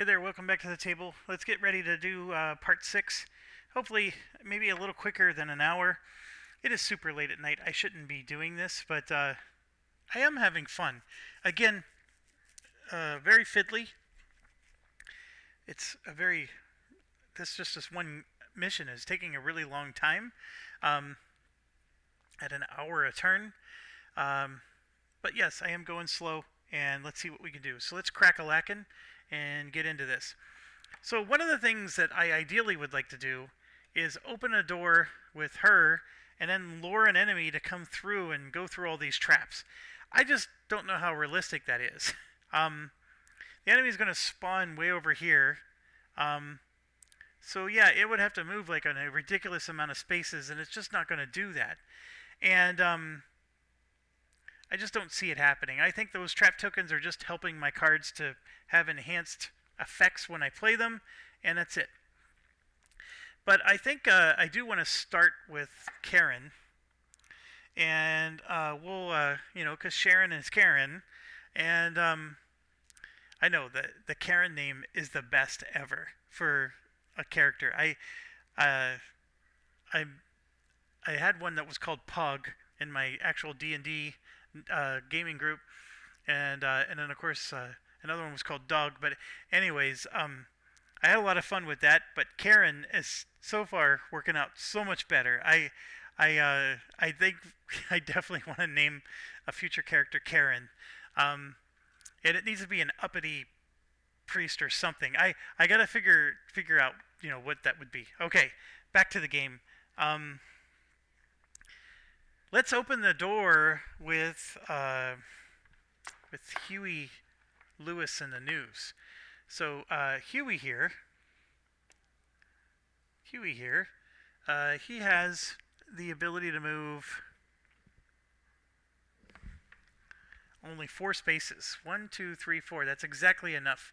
Hey there, welcome back to the table. Let's get ready to do part 6. Hopefully, maybe a little quicker than an hour. It is super late at night. I shouldn't be doing this, but I am having fun. Again, very fiddly. It's a very. This one mission is taking a really long time, um, at an hour a turn. But yes, I am going slow, and let's see what we can do. So let's crack a lackin' and get into this. So one of the things that I ideally would like to do is open a door with her and then lure an enemy to come through and go through all these traps. I just don't know how realistic that is. The enemy is going to spawn way over here. So yeah, it would have to move like on a ridiculous amount of spaces, and it's just not going to do that. And I just don't see it happening. I think those trap tokens are just helping my cards to have enhanced effects when I play them, and that's it. But I think I do want to start with Karen, and we'll, because Sharon is Karen, and I know that the Karen name is the best ever for a character. Uh, I had one that was called Pug in my actual D&D gaming group, and then of course another one was called Dog. But anyways, I had a lot of fun with that. But Karen is so far working out so much better. I think I definitely want to name a future character Karen, and it needs to be an uppity priest or something. I gotta figure out what that would be. Okay, back to the game. Let's open the door with Huey Lewis in the news. So Huey here, he has the ability to move only 4 spaces. 1, 2, 3, 4. That's exactly enough.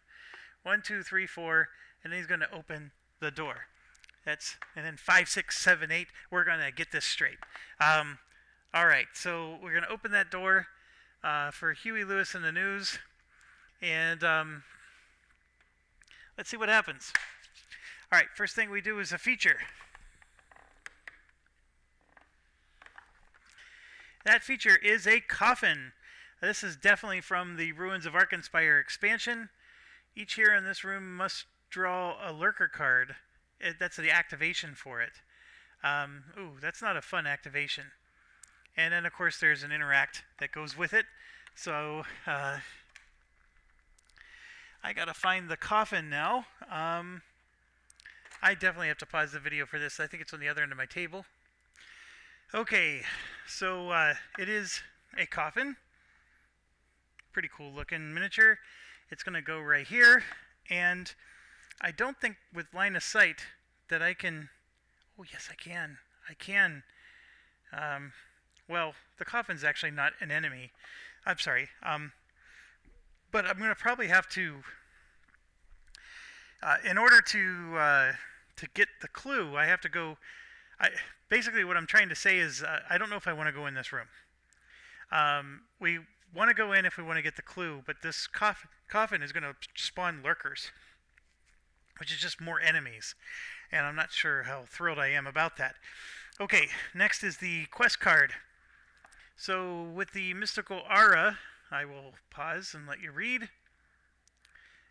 1, 2, 3, 4, and then he's going to open the door. And then 5, 6, 7, 8. We're going to get this straight. All right, so we're going to open that door for Huey Lewis in the news, and let's see what happens. All right, first thing we do is a feature. That feature is a coffin. This is definitely from the Ruins of Arkenspire expansion. Each hero in this room must draw a Lurker card. That's the activation for it. Ooh, that's not a fun activation. And then, of course, there's an interact that goes with it. So, I gotta find the coffin now. I definitely have to pause the video for this. I think it's on the other end of my table. Okay, so it is a coffin. Pretty cool looking miniature. It's gonna go right here. And I don't think with line of sight that I can... Oh, yes, I can. I can. Well, the coffin's actually not an enemy. I'm sorry. But I'm going to probably have to, in order to get the clue, I have to go. Basically, what I'm trying to say is, I don't know if I want to go in this room. We want to go in if we want to get the clue, but this coffin is going to spawn lurkers, which is just more enemies, and I'm not sure how thrilled I am about that. Okay, next is the quest card. So with the mystical aura, I will pause and let you read.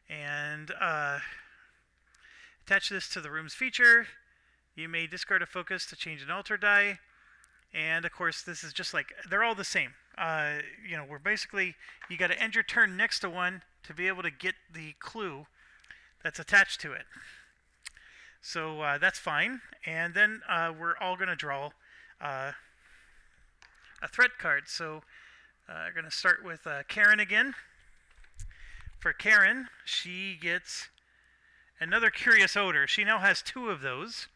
And attach this to the room's feature. You may discard a focus to change an altar die. And of course, this is just like, they're all the same. We're basically, you got to end your turn next to one to be able to get the clue that's attached to it. So that's fine. And then we're all going to draw a threat card. So I'm going to start with Karen again. For Karen, she gets another curious odor. She now has 2 of those.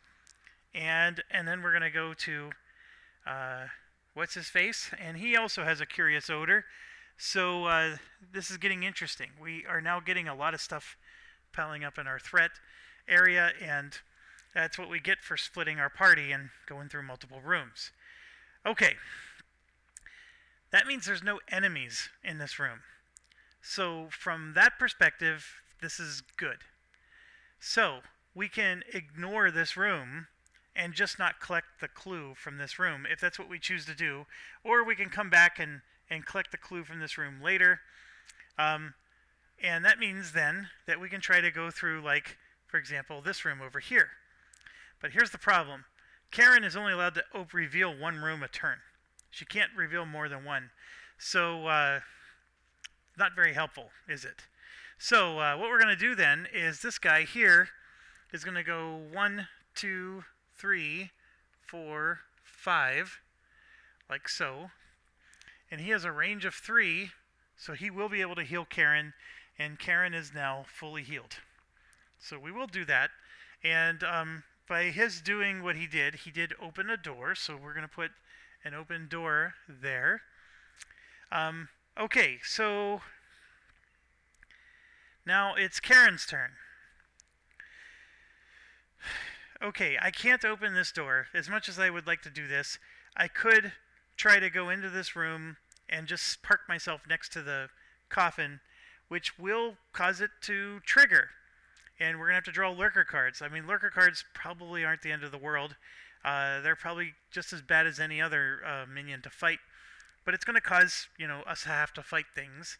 And then we're going to go to what's his face, and he also has a curious odor. So this is getting interesting. We are now getting a lot of stuff piling up in our threat area, and that's what we get for splitting our party and going through multiple rooms. Okay. That means there's no enemies in this room. So from that perspective, This is good. So we can ignore this room and just not collect the clue from this room if that's what we choose to do, or we can come back and collect the clue from this room later. And that means then that we can try to go through, like, for example, this room over here. But here's the problem. Karen is only allowed to reveal one room a turn. She can't reveal more than one. So, not very helpful, is it? So, what we're going to do then is this guy here is going to go 1, 2, 3, 4, 5, like so. And he has a range of 3, so he will be able to heal Karen, and Karen is now fully healed. So we will do that. And by his doing what he did open a door, so we're going to put an open door there. Okay, so now it's Karen's turn. Okay, I can't open this door. As much as I would like to do this, I could try to go into this room and just park myself next to the coffin, which will cause it to trigger. And we're going to have to draw lurker cards. I mean, lurker cards probably aren't the end of the world. They're probably just as bad as any other minion to fight. But it's going to cause, us to have to fight things.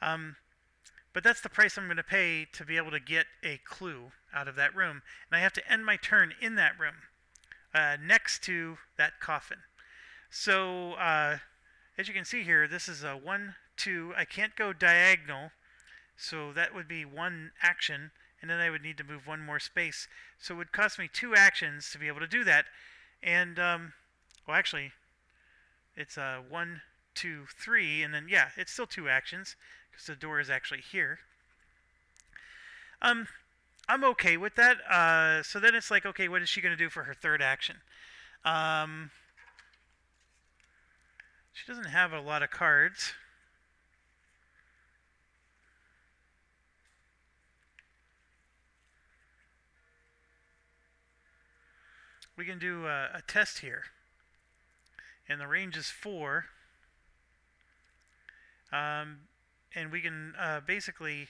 But that's the price I'm going to pay to be able to get a clue out of that room. And I have to end my turn in that room, next to that coffin. So, as you can see here, this is a 1, 2. I can't go diagonal, so that would be 1 action, and then I would need to move 1 more space. So it would cost me 2 actions to be able to do that. And, well, actually, it's 1, 2, 3, and then, yeah, it's still 2 actions, because the door is actually here. I'm okay with that. So then it's like, okay, what is she going to do for her 3rd action? She doesn't have a lot of cards. We can do a test here. And the range is 4. And we can basically,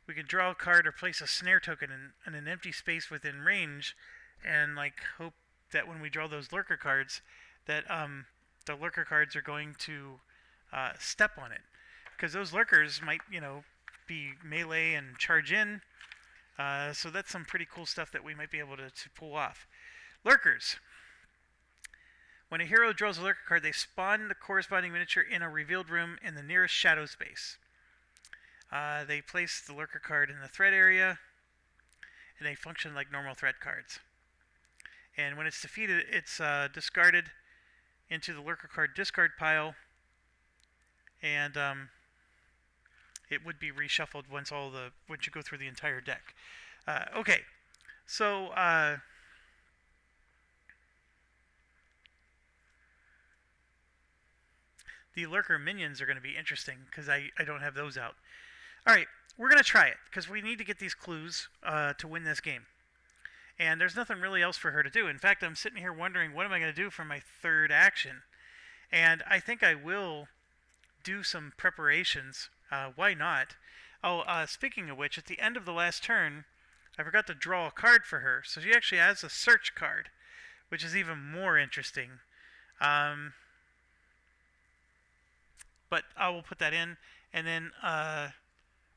we can draw a card or place a snare token in an empty space within range, and like hope that when we draw those lurker cards, that the lurker cards are going to step on it, because those lurkers might, be melee and charge in. So that's some pretty cool stuff that we might be able to pull off. Lurkers. When a hero draws a lurker card, they spawn the corresponding miniature in a revealed room in the nearest shadow space. They place the lurker card in the threat area, and they function like normal threat cards. And when it's defeated, it's discarded into the lurker card discard pile, and it would be reshuffled once you go through the entire deck. Okay, so the lurker minions are going to be interesting because I don't have those out. All right, we're going to try it because we need to get these clues to win this game. And there's nothing really else for her to do. In fact, I'm sitting here wondering, what am I going to do for my 3rd action? And I think I will do some preparations. Why not? Oh, speaking of which, at the end of the last turn, I forgot to draw a card for her. So she actually has a search card, which is even more interesting. But I will put that in. And then,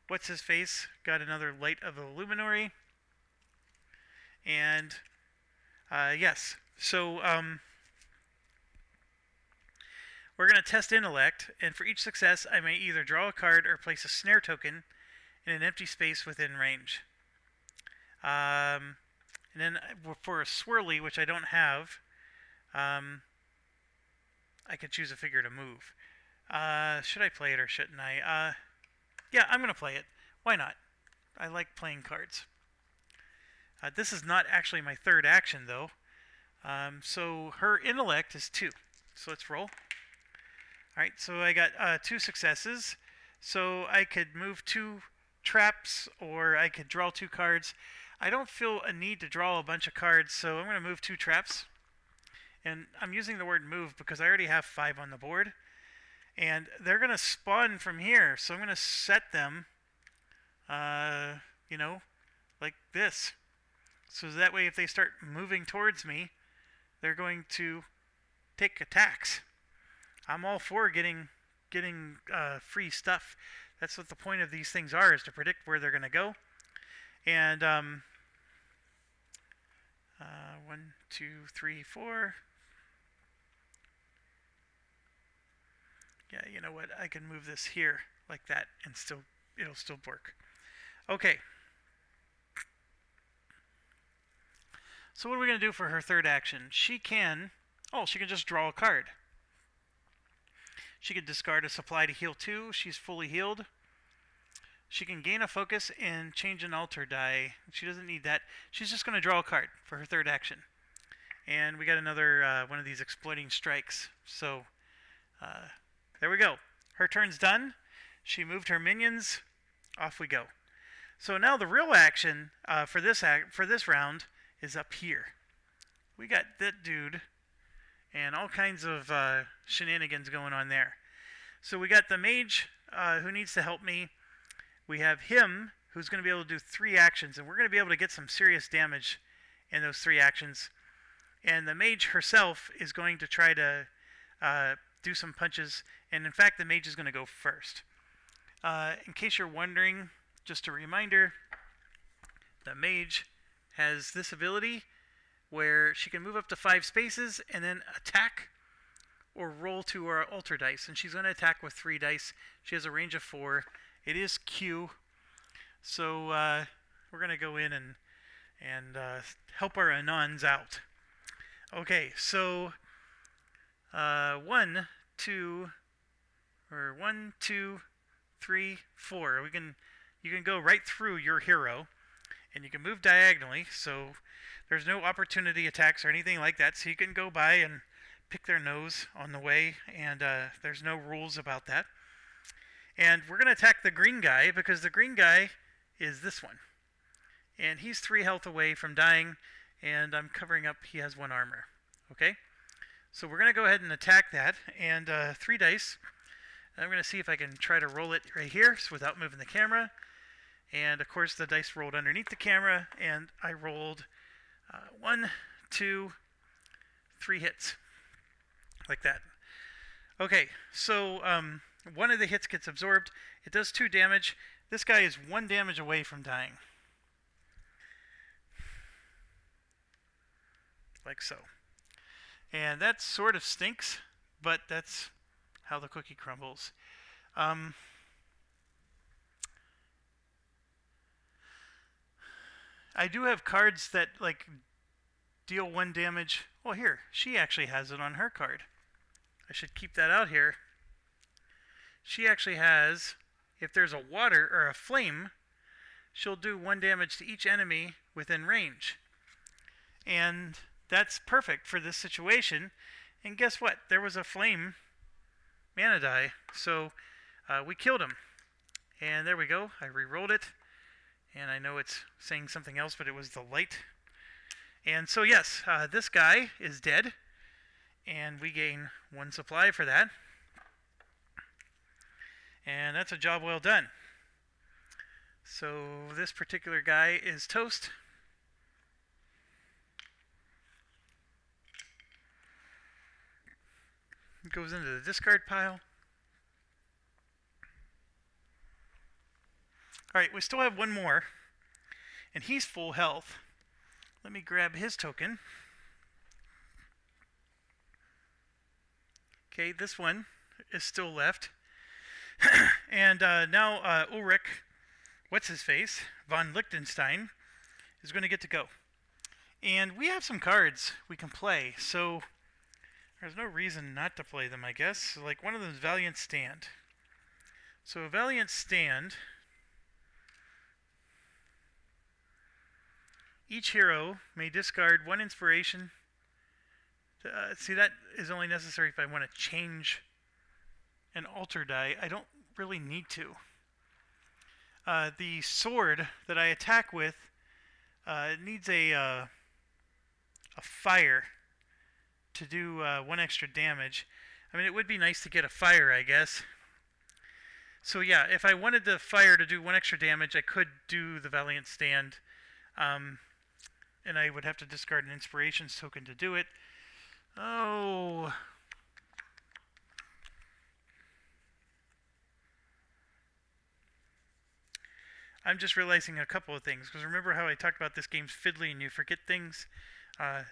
what's his face? Got another Light of the Luminary. And, yes. So, we're going to test intellect. And for each success, I may either draw a card or place a snare token in an empty space within range. And then for a swirly, which I don't have, I could choose a figure to move. Should I play it or shouldn't I? Yeah, I'm going to play it. Why not? I like playing cards. This is not actually my 3rd action, though. So her intellect is 2. So let's roll. Alright, so I got 2 successes. So I could move 2 traps, or I could draw 2 cards. I don't feel a need to draw a bunch of cards, so I'm going to move 2 traps. And I'm using the word move because I already have 5 on the board. And they're going to spawn from here, so I'm going to set them you know, like this. So that way if they start moving towards me, they're going to take attacks. I'm all for getting free stuff. That's what the point of these things are, is to predict where they're going to go. And 1, 2, 3, 4. Yeah, you know what? I can move this here like that, and it'll still work. Okay. So what are we going to do for her third action? She can just draw a card. She can discard a supply to heal 2. She's fully healed. She can gain a focus and change an altar die. She doesn't need that. She's just going to draw a card for her third action. And we got another one of these exploiting strikes. So there we go. Her turn's done. She moved her minions. Off we go. So now the real action for this round is up here. We got that dude and all kinds of shenanigans going on there. So we got the mage who needs to help me. We have him who's going to be able to do 3 actions, and we're going to be able to get some serious damage in those 3 actions. And the mage herself is going to try to do some punches, and in fact the mage is going to go first. In case you're wondering, just a reminder, the mage has this ability where she can move up to 5 spaces and then attack or roll to her altar dice, and she's going to attack with 3 dice. She has a range of 4. It is Q, so we're going to go in and help our Anons out. Okay, so 1, 2, 3, 4. You can go right through your hero, and you can move diagonally, so there's no opportunity attacks or anything like that. So you can go by and pick their nose on the way, and there's no rules about that. And we're going to attack the green guy, because the green guy is this one. And he's 3 health away from dying, and I'm covering up, he has 1 armor. Okay? So we're going to go ahead and attack that, and 3 dice. And I'm going to see if I can try to roll it right here without moving the camera. And of course the dice rolled underneath the camera, and I rolled 1, 2, 3 hits. Like that. Okay, so one of the hits gets absorbed. It does 2 damage. This guy is 1 damage away from dying. Like so. And that sort of stinks, but that's how the cookie crumbles. I do have cards that like deal 1 damage. Well, here, she actually has it on her card. I should keep that out here. She actually has, if there's a water or a flame, she'll do 1 damage to each enemy within range. And that's perfect for this situation. And guess what? There was a flame mana die, so we killed him. And there we go. I re-rolled it. And I know it's saying something else, but it was the light. And so yes, this guy is dead. And we gain 1 supply for that. And that's a job well done. So this particular guy is toast. It goes into the discard pile. Alright, we still have 1 more. And he's full health. Let me grab his token. Okay, this one is still left. And now Ulrich, what's-his-face, von Liechtenstein, is going to get to go. And we have some cards we can play, so there's no reason not to play them, I guess. Like one of them is Valiant Stand. So a Valiant Stand, each hero may discard 1 inspiration. See, that is only necessary if I want to change an altar die. I don't really need to. The sword that I attack with needs a fire to do 1 extra damage. I mean, it would be nice to get a fire, I guess. So yeah, if I wanted the fire to do 1 extra damage, I could do the Valiant Stand. And I would have to discard an Inspirations token to do it. Oh. I'm just realizing a couple of things, because remember how I talked about this game's fiddly and you forget things?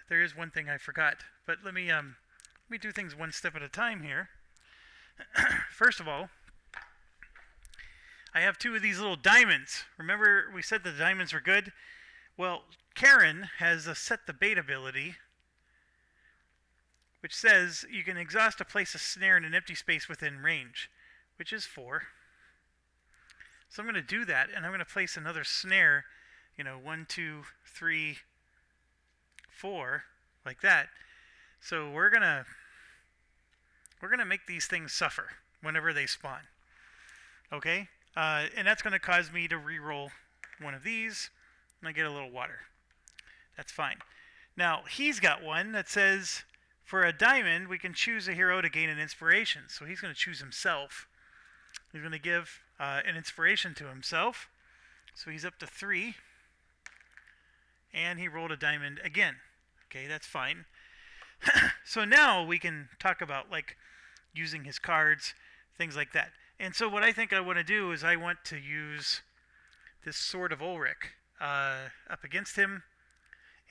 There is one thing I forgot, but let me do things one step at a time here. First of all, I have 2 of these little diamonds. Remember we said the diamonds were good? Well, Karen has a Set the Bait ability, which says you can exhaust to place a snare in an empty space within range, which is 4. So I'm going to do that, and I'm going to place another snare, 1, 2, 3, 4, like that. So we're gonna make these things suffer whenever they spawn. Okay, and that's going to cause me to re-roll one of these, and I get a little water. That's fine. Now he's got one that says for a diamond we can choose a hero to gain an inspiration. So he's going to choose himself. He's going to give an inspiration to himself. So he's up to 3. And he rolled a diamond again. Okay, that's fine. So now we can talk about like using his cards, things like that. And so what I think I want to do is I want to use this Sword of Ulrich up against him.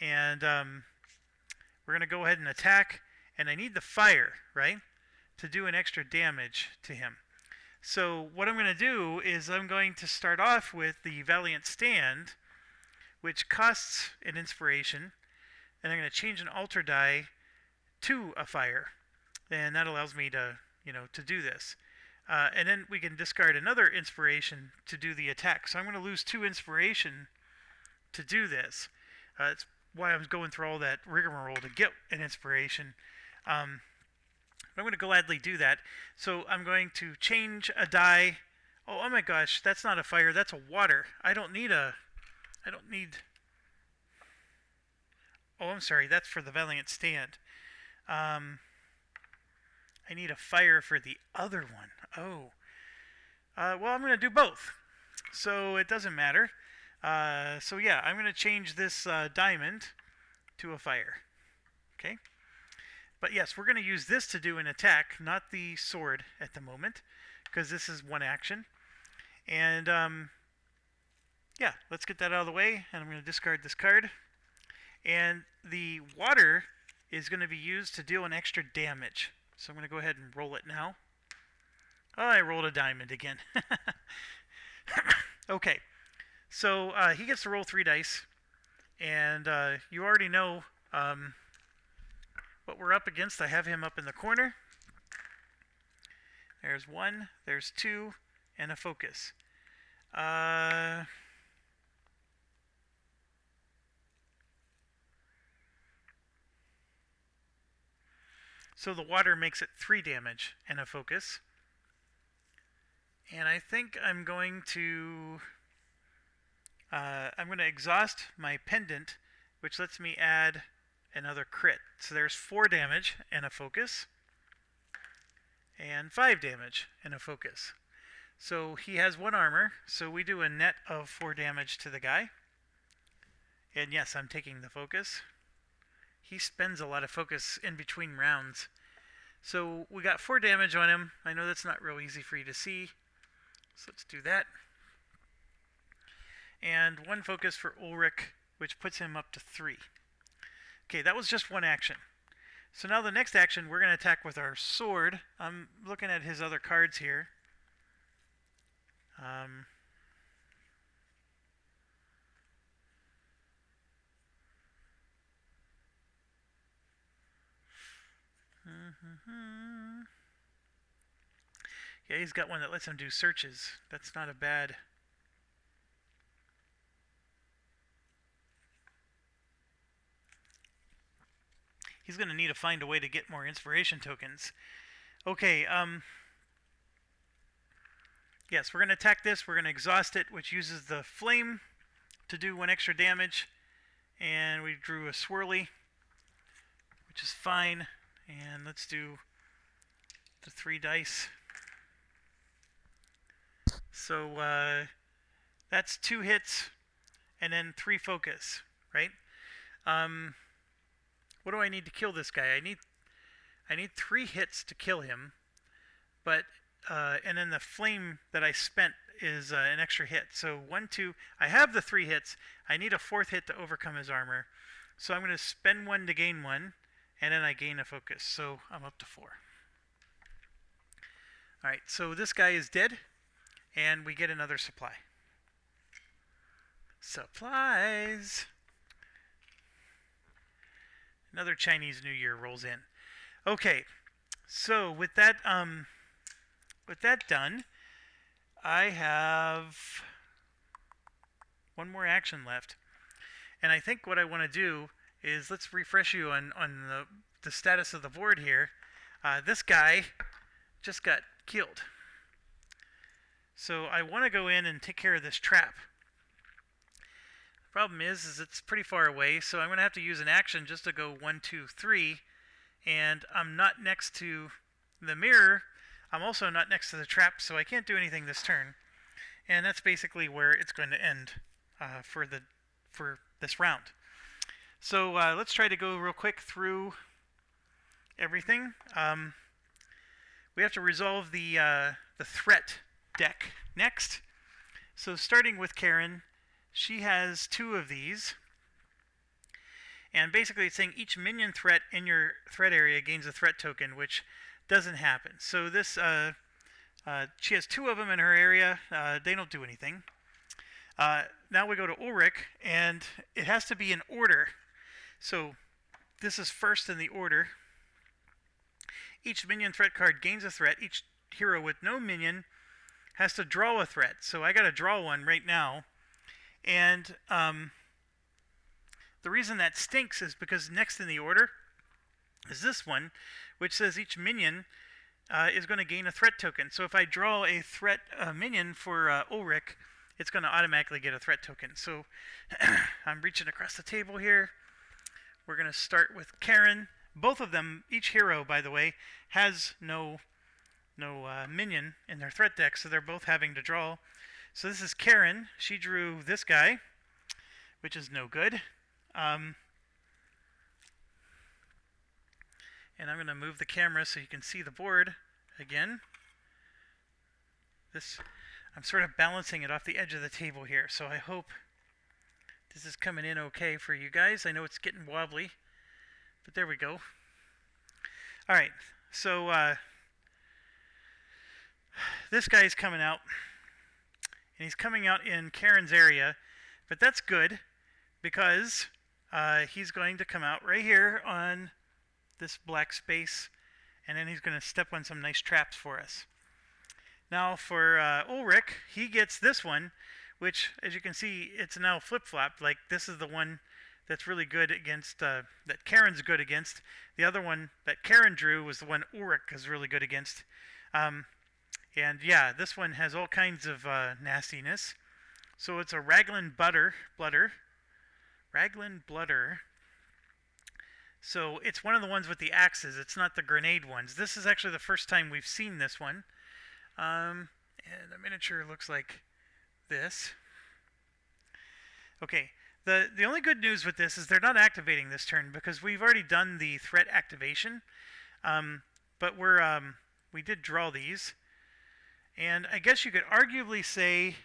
And we're going to go ahead and attack. And I need the fire, right, to do an extra damage to him. So what I'm going to do is I'm going to start off with the Valiant Stand, which costs an inspiration, and I'm going to change an altar die to a fire, and that allows me to, to do this. And then we can discard another inspiration to do the attack. So I'm going to lose 2 inspiration to do this. That's why I was going through all that rigmarole to get an inspiration. I'm going to gladly do that. So I'm going to change a die. Oh my gosh, that's not a fire, that's a water. I don't need... Oh, I'm sorry, that's for the Valiant Stand. I need a fire for the other one. Oh. Well, I'm going to do both. So it doesn't matter. So yeah, I'm going to change this diamond to a fire. Okay? But yes, we're going to use this to do an attack, not the sword at the moment, because this is 1 action. And yeah, let's get that out of the way, and I'm going to discard this card. And the water is going to be used to deal an extra damage. So I'm going to go ahead and roll it now. Oh, I rolled a diamond again. Okay, so he gets to roll 3 dice, and you already know what we're up against. I have him up in the corner. There's 1, there's 2, and a focus. So the water makes it 3 damage and a focus. And I think I'm going to exhaust my pendant, which lets me add another crit. So there's 4 damage and a focus, and 5 damage and a focus. So he has 1 armor, so we do a net of 4 damage to the guy. And yes, I'm taking the focus. He spends a lot of focus in between rounds. So we got 4 damage on him. I know that's not real easy for you to see. So let's do that. And 1 focus for Ulrich, which puts him up to 3. Okay, that was just 1 action. So now the next action, we're going to attack with our sword. I'm looking at his other cards here. Yeah, he's got one that lets him do searches. That's not a bad... He's going to need to find a way to get more inspiration tokens. Okay, yes, we're going to attack this. We're going to exhaust it, which uses the flame to do 1 extra damage. And we drew a swirly, which is fine. And let's do the 3 dice. So that's 2 hits and then 3 focus, right? What do I need to kill this guy? I need 3 hits to kill him, but and then the flame that I spent is an extra hit. So 1, 2. I have the 3 hits. I need a 4th hit to overcome his armor. So I'm going to spend 1 to gain 1, and then I gain a focus. So I'm up to 4. All right. So this guy is dead, and we get another supply. Supplies. Another Chinese New Year rolls in. Okay. So with that done, I have 1 more action left. And I think what I want to do is, let's refresh you on the status of the board here. This guy just got killed. So I want to go in and take care of this trap. The problem is it's pretty far away, so I'm going to have to use an action just to go 1, 2, 3. And I'm not next to the mirror. I'm also not next to the trap, so I can't do anything this turn. And that's basically where it's going to end for this round. So let's try to go real quick through everything. We have to resolve the threat deck next. So starting with Karen, she has 2 of these. And basically it's saying each minion threat in your threat area gains a threat token, which doesn't happen. So this, she has 2 of them in her area. They don't do anything. Now we go to Ulrich, and it has to be in order. So this is first in the order. Each minion threat card gains a threat. Each hero with no minion has to draw a threat. So I got to draw one right now. And the reason that stinks is because next in the order is this one, which says each minion is going to gain a threat token. So if I draw a threat minion for Ulrich, it's going to automatically get a threat token. So I'm reaching across the table here. We're going to start with Karen. Both of them, each hero, by the way, has no minion in their threat deck, so they're both having to draw. So this is Karen. She drew this guy, which is no good. And I'm going to move the camera so you can see the board again. I'm sort of balancing it off the edge of the table here, so I hope this is coming in okay for you guys. I know it's getting wobbly, but there we go. All right, so this guy's coming out, and he's coming out in Karen's area, but that's good because he's going to come out right here on this black space, and then he's going to step on some nice traps for us. Now for Ulrich, he gets this one, which, as you can see, it's now flip-flopped. Like, this is the one that's really good against, that Karen's good against. The other one that Karen drew was the one Ulrich is really good against. And yeah, this one has all kinds of nastiness. So it's a Raglan Bludder. Raglan Bludder. So it's one of the ones with the axes. It's not the grenade ones. This is actually the first time we've seen this one. And the miniature looks like this. Okay, the only good news with this is they're not activating this turn because we've already done the threat activation. But we did draw these. And I guess you could arguably say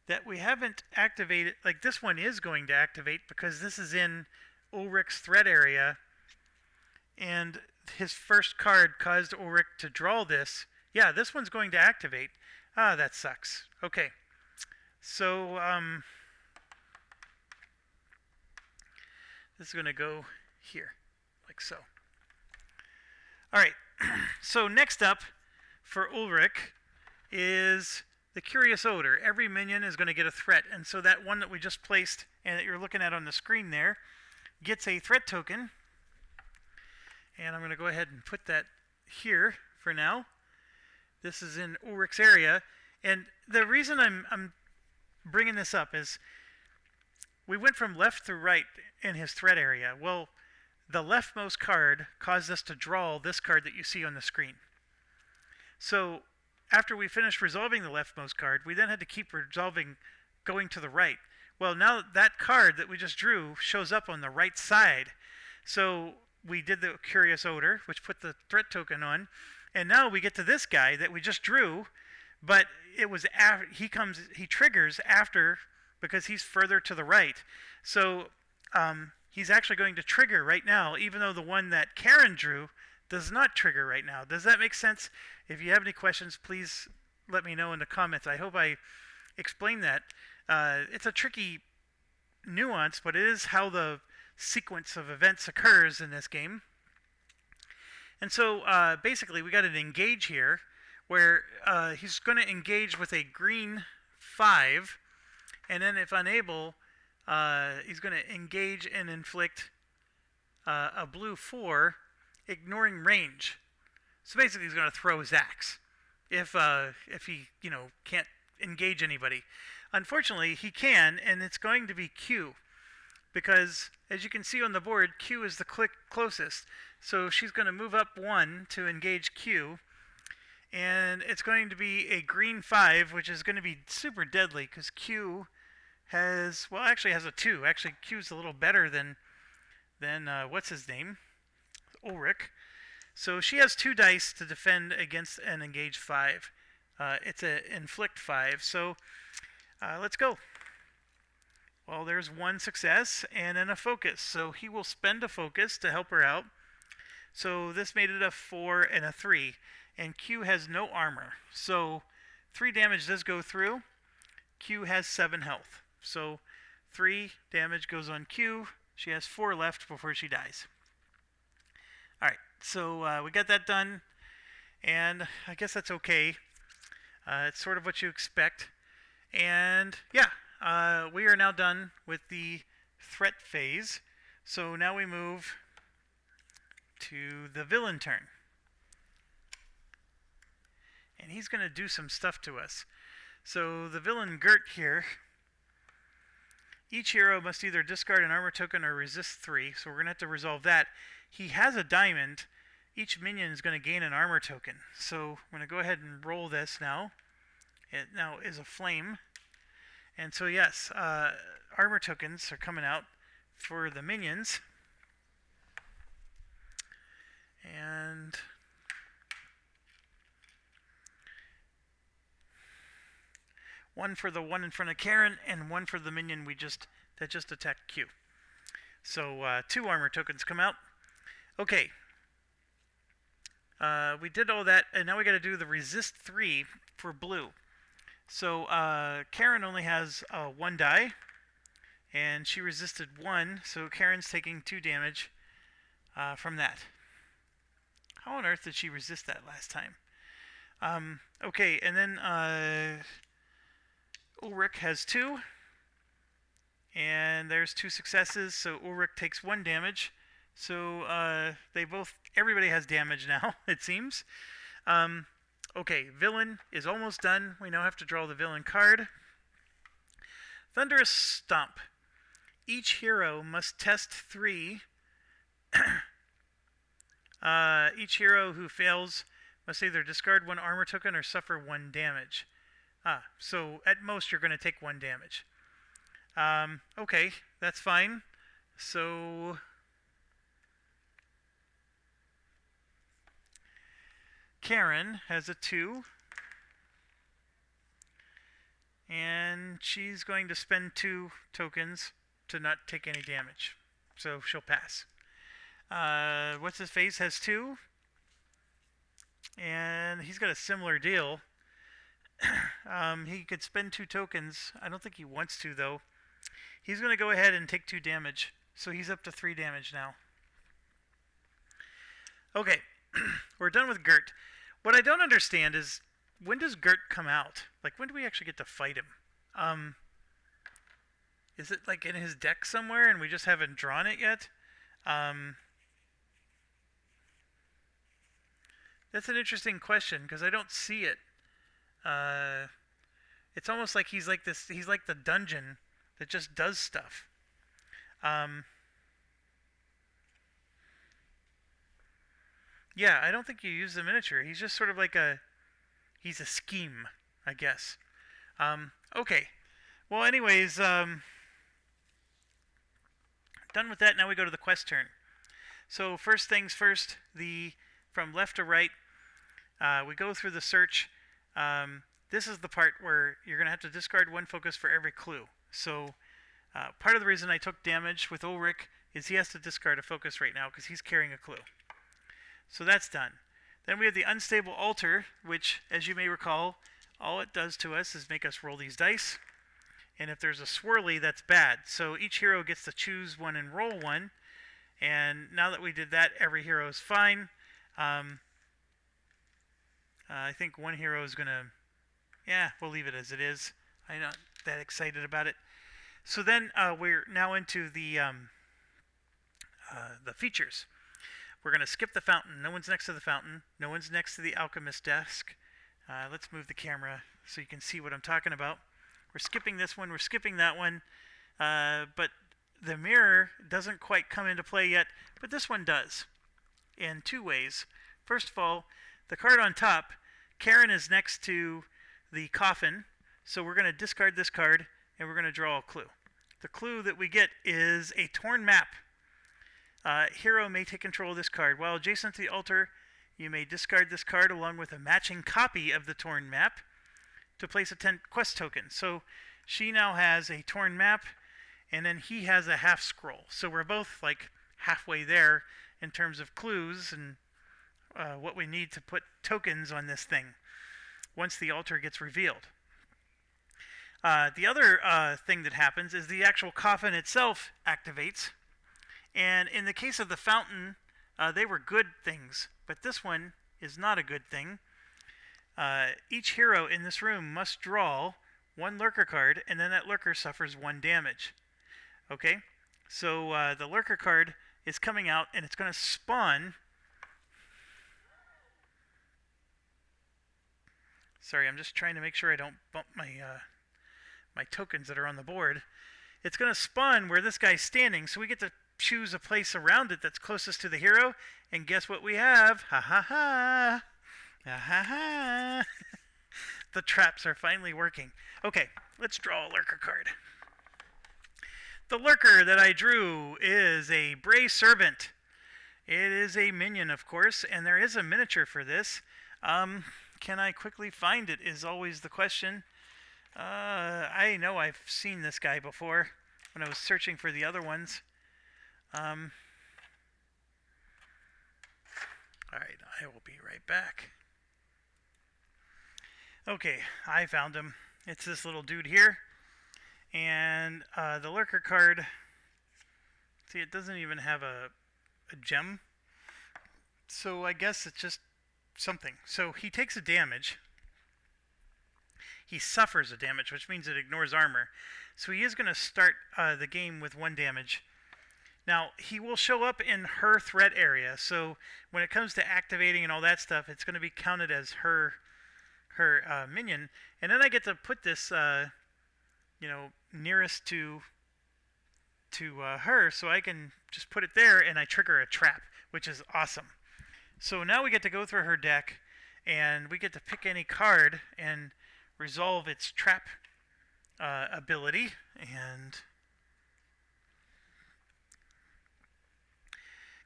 that we haven't activated, like this one is going to activate because this is in Ulrich's threat area. And his first card caused Ulrich to draw this. Yeah, this one's going to activate. Ah, that sucks. Okay. So, this is going to go here, like so. All right. So next up for Ulrich is the Curious Odor. Every minion is going to get a threat. And so that one that we just placed and that you're looking at on the screen there gets a threat token. And I'm going to go ahead and put that here for now. This is in Ulrich's area. And the reason I'm bringing this up is we went from left to right in his threat area. Well, the leftmost card caused us to draw this card that you see on the screen. So after we finished resolving the leftmost card, we then had to keep resolving going to the right. Well, now that card that we just drew shows up on the right side. So we did the Curious Odor, which put the threat token on, and now we get to this guy that we just drew, but it was after he triggers after because he's further to the right. So he's actually going to trigger right now, even though the one that Karen drew does not trigger right now. Does that make sense? If you have any questions, please let me know in the comments. I hope I explained that. It's a tricky nuance, but it is how the sequence of events occurs in this game. And so basically we got an engage here where he's going to engage with a green 5, and then if unable, he's going to engage and inflict a blue 4, ignoring range. So basically he's going to throw his axe if he can't engage anybody. Unfortunately, he can, and it's going to be Q, because as you can see on the board, Q is the closest. So she's going to move up 1 to engage Q, and it's going to be a green 5, which is going to be super deadly because Q has a 2. Actually, Q's a little better than what's his name, Ulrich. So she has 2 dice to defend against an engaged 5. It's an inflict 5. So let's go. Well, there's 1 success and then a focus. So he will spend a focus to help her out. So this made it a 4 and a 3. And Q has no armor. So 3 damage does go through. Q has 7 health. So 3 damage goes on Q. She has 4 left before she dies. Alright, so we got that done. And I guess that's okay. It's sort of what you expect. And yeah, we are now done with the threat phase. So now we move to the villain turn. And he's going to do some stuff to us. So the villain Gert here, each hero must either discard an armor token or resist 3. So we're going to have to resolve that. He has a diamond. Each minion is going to gain an armor token. So I'm going to go ahead and roll this now. It now is a flame. And so yes, armor tokens are coming out for the minions. And one for the one in front of Karen, and one for the minion that just attacked Q. So 2 armor tokens come out. Okay. We did all that, and now we got to do the resist 3 for blue. So Karen only has 1 die, and she resisted 1, so Karen's taking 2 damage from that. How on earth did she resist that last time? Okay, and then Ulrich has 2, and there's 2 successes, so Ulrich takes 1 damage. So everybody has damage now, it seems. Okay, villain is almost done. We now have to draw the villain card. Thunderous Stomp. Each hero must test 3. Each hero who fails must either discard 1 armor token or suffer 1 damage. So at most you're going to take 1 damage. Okay, that's fine. So Karen has a 2. And she's going to spend 2 tokens to not take any damage. So she'll pass. What's his face has 2. And he's got a similar deal. He could spend 2 tokens. I don't think he wants to, though. He's going to go ahead and take 2 damage. So he's up to 3 damage now. Okay. We're done with Gert. What I don't understand is, when does Gert come out? Like, when do we actually get to fight him? Is it like in his deck somewhere and we just haven't drawn it yet? That's an interesting question because I don't see it. It's almost like he's like this. He's like the dungeon that just does stuff. Yeah, I don't think you use the miniature. He's just sort of like He's a scheme, I guess. Okay. Well, anyways, done with that. Now we go to the quest turn. So first things first, from left to right, we go through the search. This is the part where you're going to have to discard one focus for every clue. So part of the reason I took damage with Ulrich is he has to discard a focus right now because he's carrying a clue. So that's done. Then we have the unstable altar, which, as you may recall, all it does to us is make us roll these dice. And if there's a swirly, that's bad. So each hero gets to choose one and roll one. And now that we did that, every hero is fine. I think one hero is going to... Yeah, we'll leave it as it is. I'm not that excited about it. So then we're now into the features. We're going to skip the fountain. No one's next to the fountain. No one's next to the alchemist desk. Let's move the camera so you can see what I'm talking about. We're skipping this one. We're skipping that one. But the mirror doesn't quite come into play yet, but this one does in two ways. First of all, the card on top, Karen is next to the coffin, so we're going to discard this card and we're going to draw a clue. The clue that we get is a torn map. Hero may take control of this card. While adjacent to the altar, you may discard this card along with a matching copy of the torn map to place a 10 quest token. So she now has a torn map, and then he has a half scroll. So we're both like halfway there in terms of clues and what we need to put tokens on this thing once the altar gets revealed. The other thing that happens is the actual coffin itself activates. And in the case of the fountain, they were good things, but this one is not a good thing. Each hero in this room must draw one lurker card, and then that lurker suffers 1 damage. Okay? So the lurker card is coming out, and it's going to spawn... Sorry, I'm just trying to make sure I don't bump my tokens that are on the board. It's going to spawn where this guy's standing, so we get to choose a place around it that's closest to the hero, and guess what we have? Ha ha ha! Ha ha ha! The traps are finally working. Okay, let's draw a lurker card. The lurker that I drew is a Bray Servant. It is a minion, of course, and there is a miniature for this. Can I quickly find it is always the question. I know I've seen this guy before when I was searching for the other ones. Alright, I will be right back. Okay, I found him. It's this little dude here. And the lurker card, see, it doesn't even have a gem. So I guess it's just something. So he takes a damage. He suffers a damage, which means it ignores armor. So he is going to start the game with 1 damage. Now, he will show up in her threat area. So when it comes to activating and all that stuff, it's going to be counted as her minion. And then I get to put this, nearest to her, so I can just put it there and I trigger a trap, which is awesome. So now we get to go through her deck, and we get to pick any card and resolve its trap ability. And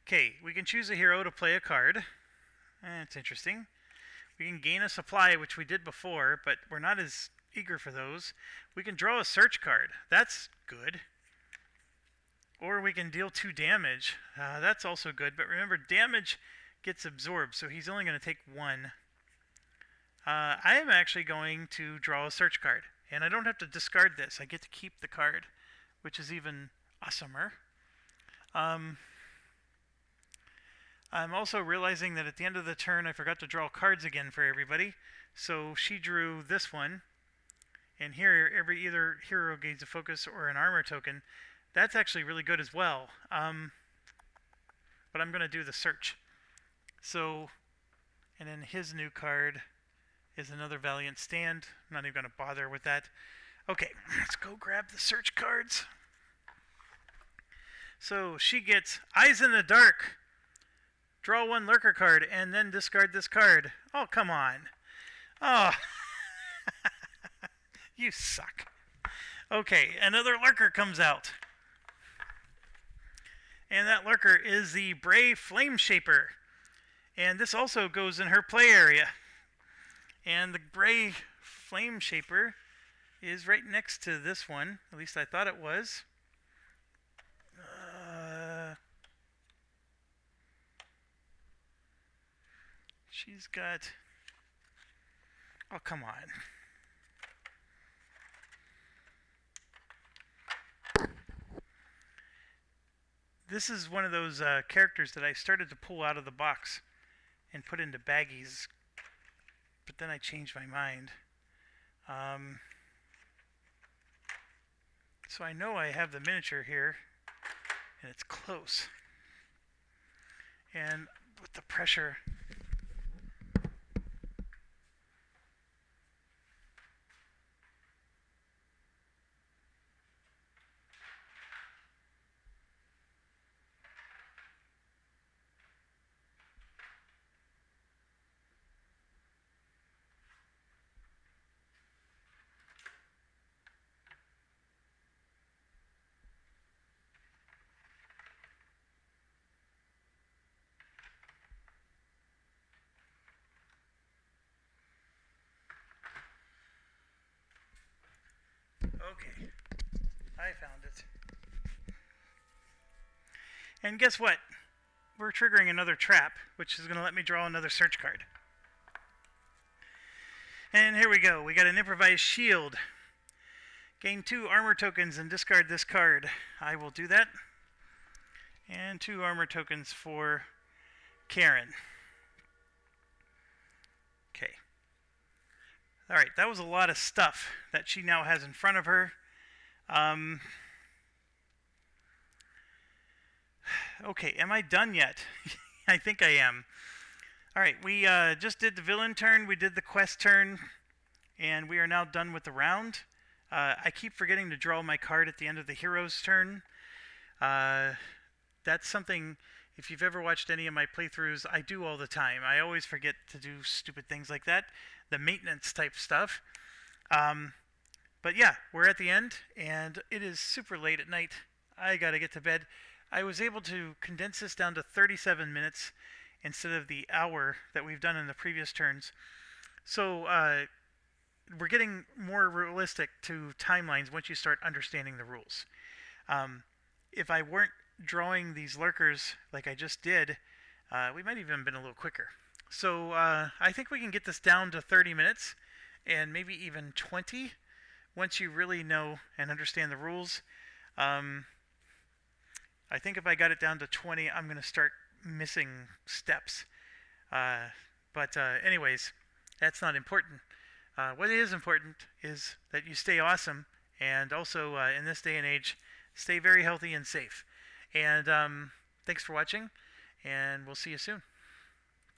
okay, we can choose a hero to play a card. It's interesting. We can gain a supply, which we did before, but we're not as eager for those. We can draw a search card. That's good. Or we can deal 2 damage. That's also good, but remember, damage gets absorbed, so he's only going to take 1. I am actually going to draw a search card, and I don't have to discard this. I get to keep the card, which is even awesomer. I'm also realizing that at the end of the turn I forgot to draw cards again for everybody. So she drew this one, and here either hero gains a focus or an armor token. That's actually really good as well. But I'm going to do the search. So, and then his new card is another Valiant Stand. I'm not even going to bother with that. Okay, let's go grab the search cards. So she gets Eyes in the Dark. Draw 1 lurker card and then discard this card. Oh, come on. Oh, you suck. Okay, another lurker comes out. And that lurker is the Bray Flame Shaper. And this also goes in her play area. And the Bray Flame Shaper is right next to this one. At least I thought it was. She's got... Oh, come on. This is one of those characters that I started to pull out of the box and put into baggies, but then I changed my mind. So I know I have the miniature here, and it's close. And with the pressure... Okay, I found it. And guess what? We're triggering another trap, which is going to let me draw another search card. And here we go. We got an improvised shield. Gain 2 armor tokens and discard this card. I will do that. And 2 armor tokens for Karen. Okay. Alright, that was a lot of stuff that she now has in front of her. Okay, am I done yet? I think I am. Alright, we just did the villain turn, we did the quest turn, and we are now done with the round. I keep forgetting to draw my card at the end of the hero's turn. That's something, if you've ever watched any of my playthroughs, I do all the time. I always forget to do stupid things like that. The maintenance type stuff. But yeah, we're at the end, and it is super late at night. I gotta get to bed. I was able to condense this down to 37 minutes instead of the hour that we've done in the previous turns. So we're getting more realistic to timelines once you start understanding the rules. If I weren't drawing these lurkers like I just did, we might even have been a little quicker. So I think we can get this down to 30 minutes and maybe even 20 once you really know and understand the rules. I think if I got it down to 20, I'm going to start missing steps. But anyways, that's not important. What is important is that you stay awesome, and also in this day and age, stay very healthy and safe. And thanks for watching, and we'll see you soon.